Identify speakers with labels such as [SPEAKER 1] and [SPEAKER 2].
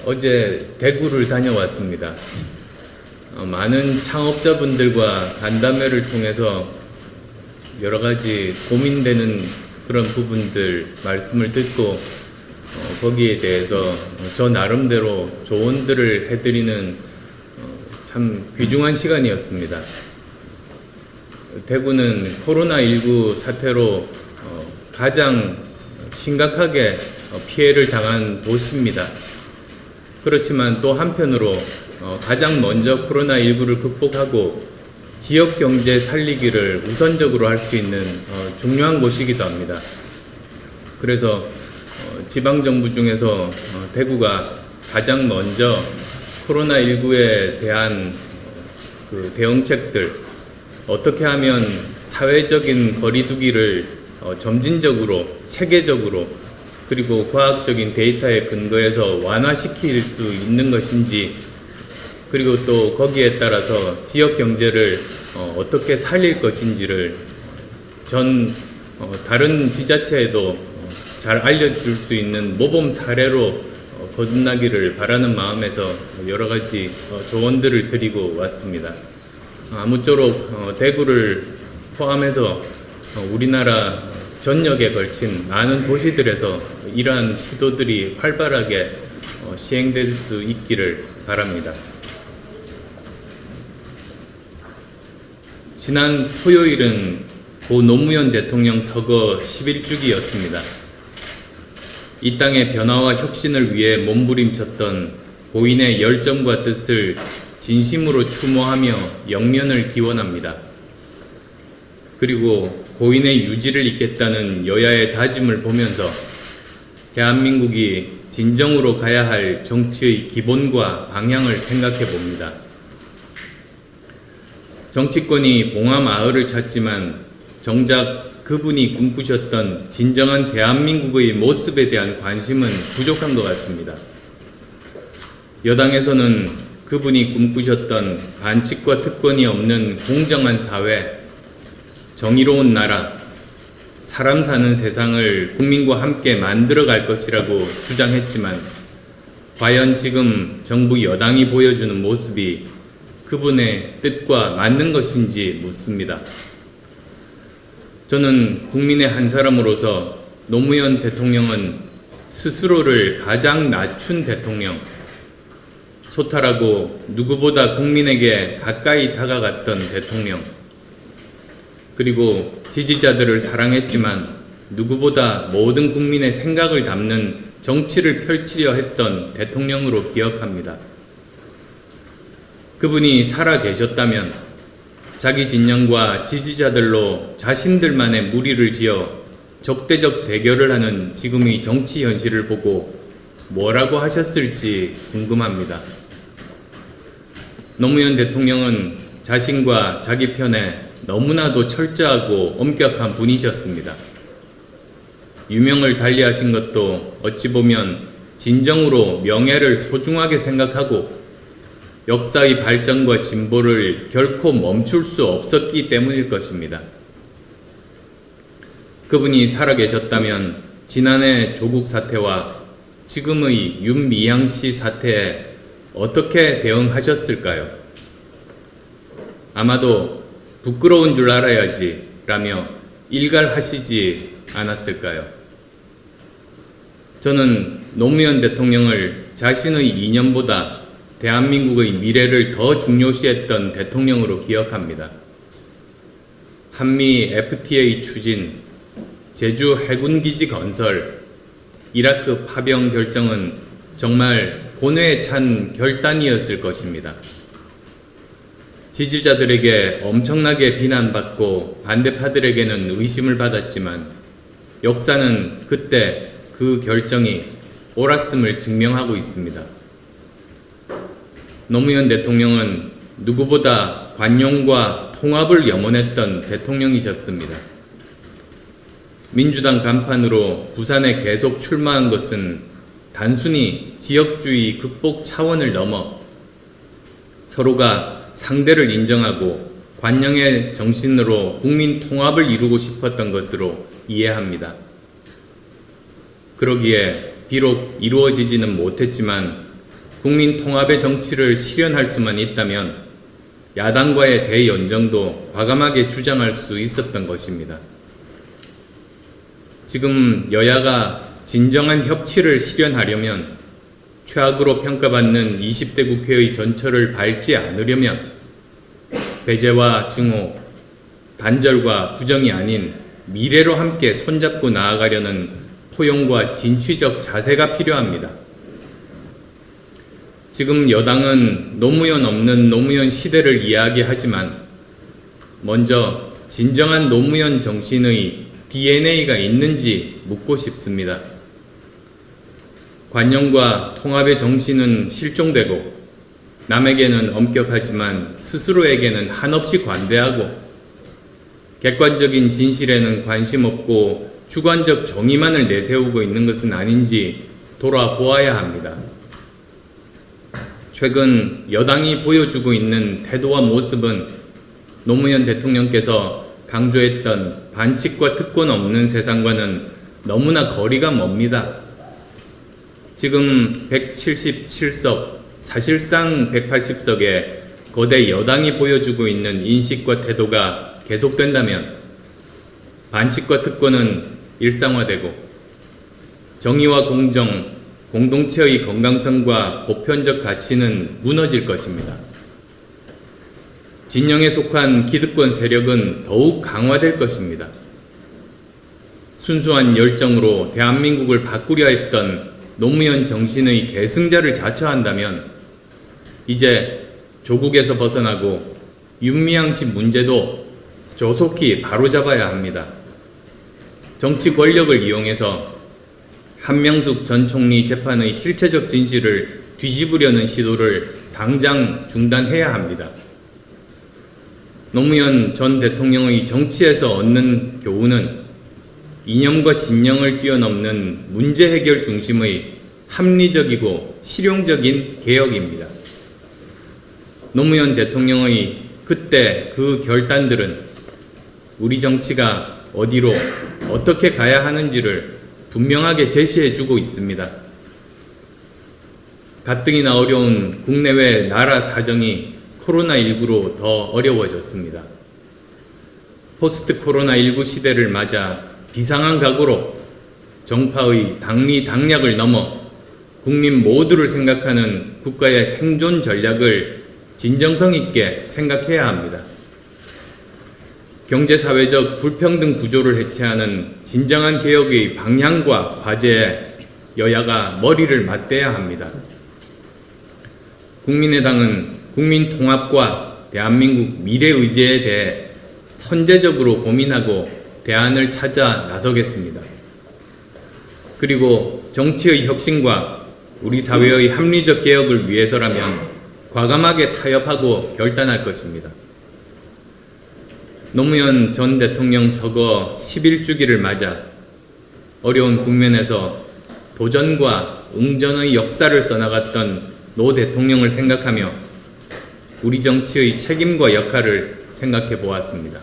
[SPEAKER 1] 어제 대구를 다녀왔습니다. 많은 창업자분들과 간담회를 통해서 여러 가지 고민되는 그런 부분들 말씀을 듣고 거기에 대해서 저 나름대로 조언들을 해드리는 참 귀중한 시간이었습니다. 대구는 코로나19 사태로 가장 심각하게 피해를 당한 도시입니다. 그렇지만 또 한편으로 가장 먼저 코로나19를 극복하고 지역 경제 살리기를 우선적으로 할 수 있는 중요한 곳이기도 합니다. 그래서 지방정부 중에서 대구가 가장 먼저 코로나19에 대한 그 대응책들, 어떻게 하면 사회적인 거리두기를 점진적으로, 체계적으로, 그리고 과학적인 데이터에 근거해서 완화시킬 수 있는 것인지, 그리고 또 거기에 따라서 지역 경제를 어떻게 살릴 것인지를 다른 지자체에도 잘 알려줄 수 있는 모범 사례로 거듭나기를 바라는 마음에서 여러 가지 조언들을 드리고 왔습니다. 아무쪼록 대구를 포함해서 우리나라 전역에 걸친 많은 도시들에서 이러한 시도들이 활발하게 시행될 수 있기를 바랍니다. 지난 토요일은 고 노무현 대통령 서거 11주기였습니다. 이 땅의 변화와 혁신을 위해 몸부림쳤던 고인의 열정과 뜻을 진심으로 추모하며 영련을 기원합니다. 그리고 고인의 유지를 잇겠다는 여야의 다짐을 보면서 대한민국이 진정으로 가야 할 정치의 기본과 방향을 생각해 봅니다. 정치권이 봉화마을을 찾지만 정작 그분이 꿈꾸셨던 진정한 대한민국의 모습에 대한 관심은 부족한 것 같습니다. 여당에서는 그분이 꿈꾸셨던 반칙과 특권이 없는 공정한 사회, 정의로운 나라, 사람 사는 세상을 국민과 함께 만들어갈 것이라고 주장했지만 과연 지금 정부 여당이 보여주는 모습이 그분의 뜻과 맞는 것인지 묻습니다. 저는 국민의 한 사람으로서 노무현 대통령은 스스로를 가장 낮춘 대통령, 소탈하고 누구보다 국민에게 가까이 다가갔던 대통령, 그리고 지지자들을 사랑했지만 누구보다 모든 국민의 생각을 담는 정치를 펼치려 했던 대통령으로 기억합니다. 그분이 살아 계셨다면 자기 진영과 지지자들로 자신들만의 무리를 지어 적대적 대결을 하는 지금의 정치 현실을 보고 뭐라고 하셨을지 궁금합니다. 노무현 대통령은 자신과 자기 편에 너무나도 철저하고 엄격한 분이셨습니다. 유명을 달리하신 것도 어찌 보면 진정으로 명예를 소중하게 생각하고 역사의 발전과 진보를 결코 멈출 수 없었기 때문일 것입니다. 그분이 살아계셨다면 지난해 조국 사태와 지금의 윤미향 씨 사태에 어떻게 대응하셨을까요? 아마도 부끄러운 줄 알아야지 라며 일갈하시지 않았을까요? 저는 노무현 대통령을 자신의 이념보다 대한민국의 미래를 더 중요시했던 대통령으로 기억합니다. 한미 FTA 추진, 제주 해군기지 건설, 이라크 파병 결정은 정말 고뇌에 찬 결단이었을 것입니다. 지지자들에게 엄청나게 비난받고 반대파들에게는 의심을 받았지만 역사는 그때 그 결정이 옳았음을 증명하고 있습니다. 노무현 대통령은 누구보다 관용과 통합을 염원했던 대통령이셨습니다. 민주당 간판으로 부산에 계속 출마한 것은 단순히 지역주의 극복 차원을 넘어 서로가 상대를 인정하고 관용의 정신으로 국민 통합을 이루고 싶었던 것으로 이해합니다. 그러기에 비록 이루어지지는 못했지만 국민 통합의 정치를 실현할 수만 있다면 야당과의 대연정도 과감하게 주장할 수 있었던 것입니다. 지금 여야가 진정한 협치를 실현하려면, 최악으로 평가받는 20대 국회의 전철을 밟지 않으려면 배제와 증오, 단절과 부정이 아닌 미래로 함께 손잡고 나아가려는 포용과 진취적 자세가 필요합니다. 지금 여당은 노무현 없는 노무현 시대를 이야기하지만 먼저 진정한 노무현 정신의 DNA가 있는지 묻고 싶습니다. 관용과 통합의 정신은 실종되고 남에게는 엄격하지만 스스로에게는 한없이 관대하고 객관적인 진실에는 관심 없고 주관적 정의만을 내세우고 있는 것은 아닌지 돌아보아야 합니다. 최근 여당이 보여주고 있는 태도와 모습은 노무현 대통령께서 강조했던 반칙과 특권 없는 세상과는 너무나 거리가 멉니다. 지금 177석, 사실상 180석의 거대 여당이 보여주고 있는 인식과 태도가 계속된다면 반칙과 특권은 일상화되고 정의와 공정, 공동체의 건강성과 보편적 가치는 무너질 것입니다. 진영에 속한 기득권 세력은 더욱 강화될 것입니다. 순수한 열정으로 대한민국을 바꾸려 했던 노무현 정신의 계승자를 자처한다면 이제 조국에서 벗어나고 윤미향 씨 문제도 조속히 바로잡아야 합니다. 정치 권력을 이용해서 한명숙 전 총리 재판의 실체적 진실을 뒤집으려는 시도를 당장 중단해야 합니다. 노무현 전 대통령의 정치에서 얻는 교훈은 이념과 진영을 뛰어넘는 문제 해결 중심의 합리적이고 실용적인 개혁입니다. 노무현 대통령의 그때 그 결단들은 우리 정치가 어디로 어떻게 가야 하는지를 분명하게 제시해주고 있습니다. 가뜩이나 어려운 국내외 나라 사정이 코로나19로 더 어려워졌습니다. 포스트 코로나19 시대를 맞아 비상한 각오로 정파의 당리당략을 넘어 국민 모두를 생각하는 국가의 생존 전략을 진정성 있게 생각해야 합니다. 경제사회적 불평등 구조를 해체하는 진정한 개혁의 방향과 과제에 여야가 머리를 맞대야 합니다. 국민의당은 국민 통합과 대한민국 미래 의제에 대해 선제적으로 고민하고 대안을 찾아 나서겠습니다. 그리고 정치의 혁신과 우리 사회의 합리적 개혁을 위해서라면 과감하게 타협하고 결단할 것입니다. 노무현 전 대통령 서거 11주기를 맞아 어려운 국면에서 도전과 응전의 역사를 써나갔던 노 대통령을 생각하며 우리 정치의 책임과 역할을 생각해 보았습니다.